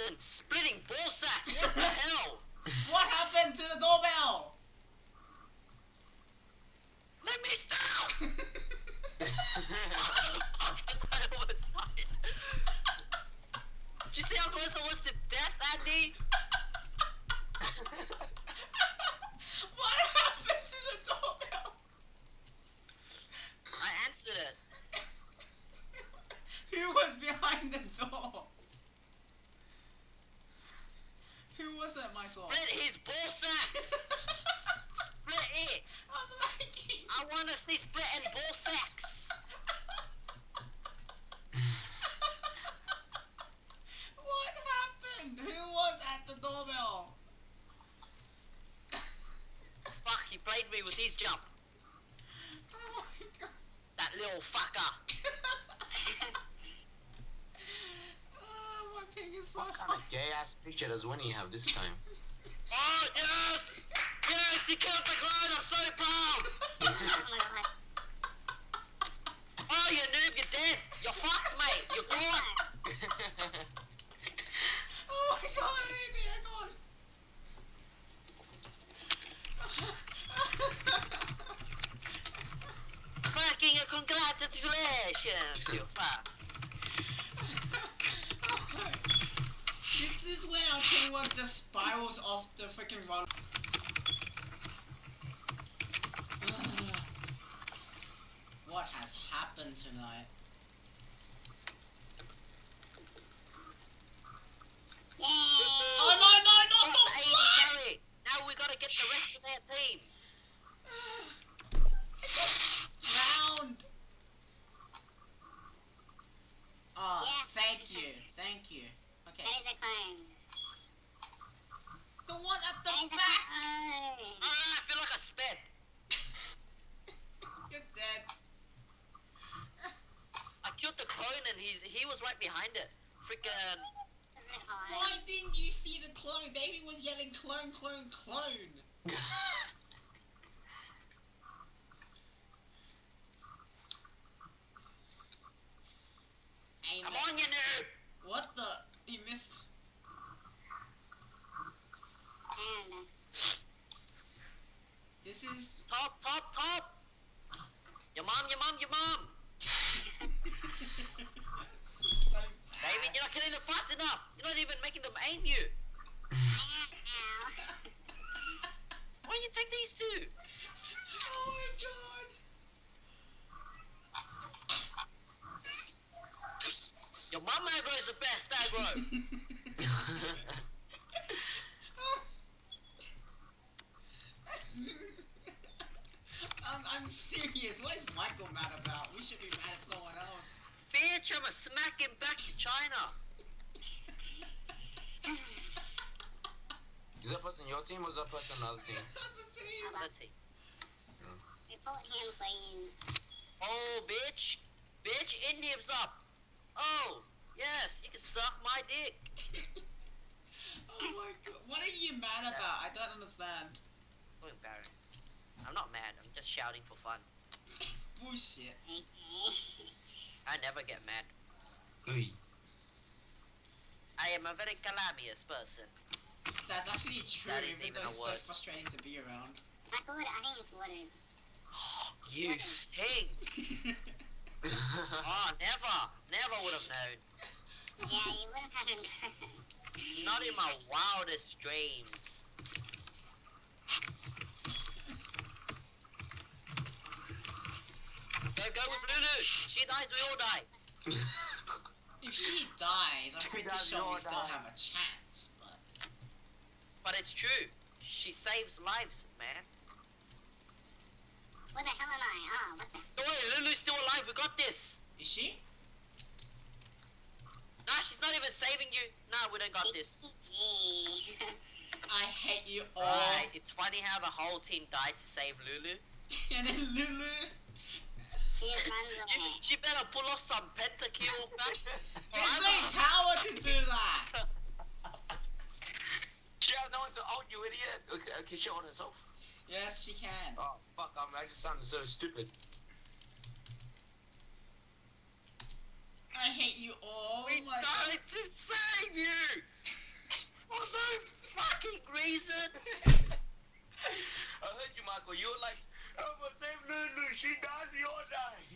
and splitting ball sacks. What the hell? What happened to the doorbell? Let me stop! I almost died. Did you see how close I was to death, Andy? What happened to the doorbell? I answered it. Who was behind the door? Who was it, Michael? Split his ball sack! Split it! I'm lagging. I want to see split and ball sacks! What happened? Who was at the doorbell? Fuck, he played me with his jump. Oh my god. That little fucker. Oh, my pig is so What kind of gay ass picture does Winnie have this time? Oh, yes! Yes, he killed the clone, I'm so proud! Oh my god. Oh, you noob, you're dead! You're fucked, mate! You're gone! Oh my god, I hate the aircon. Fucking congratulations, you fuck! This is where our teamwork just spirals off the freaking roller. What has happened tonight? Yay! Oh no, Oh, no, the 80 no, carry! Now we gotta get the rest of their team! drowned! Oh, Yeah. thank you. Okay. That is a clone. The one at the That is a back! clone. Ah, I feel like I sped! You're dead. I killed the clone and he was right behind it. Freaking... This is a clone. Why didn't you see the clone? Davey was yelling clone, clone, clone. Aim Come it. on, you noob! What the? He missed. And, This is. Top, top, top! Your mom, your mom, your mom! This is so bad. David, you're not killing them fast enough! You're not even making them aim you! ow. Why don't you take these two? Oh my god. Your mom aggro is the best aggro! I'm serious. What is Michael mad about? We should be mad at someone else. Bitch, I'ma smack him back to China! Is that person your team or is that person another team? It's on the team. Let's see. Report him, please. Oh, bitch! Bitch, Indian's up! Oh, yes, you can suck my dick! Oh my god. What are you mad about? I don't understand. So embarrassing. I'm not mad, I'm just shouting for fun. Bullshit. Okay. I never get mad. Ui. I am a very calamitous person. That's actually true, That is even even though a it's so word. frustrating to be around. Michael, I think it's water. You stink! Oh, never would have known. Yeah, you would have had him. Not in my wildest dreams. Go with Lulu! She dies, we all die! If she dies, I'm pretty does sure we not still die. have a chance, but... But it's true. She saves lives, man. Where the hell am I? Oh, what the? Don't worry, Lulu's still alive, we got this! Is she? Nah, she's not even saving you. Nah, we don't got this. GG. I hate you all. Alright, it's funny how the whole team died to save Lulu. And then Lulu... She just runs away. She better pull off some pentakill back. There's no tower to do that! She has no one to ult, you idiot. Okay, she ult herself. Yes, she can. Oh, fuck, I just sounded so stupid. I hate you all. We Oh my died to save you! For no fucking reason. I heard you, Michael. You were like, I'm gonna save Lulu. She dies, you'll die.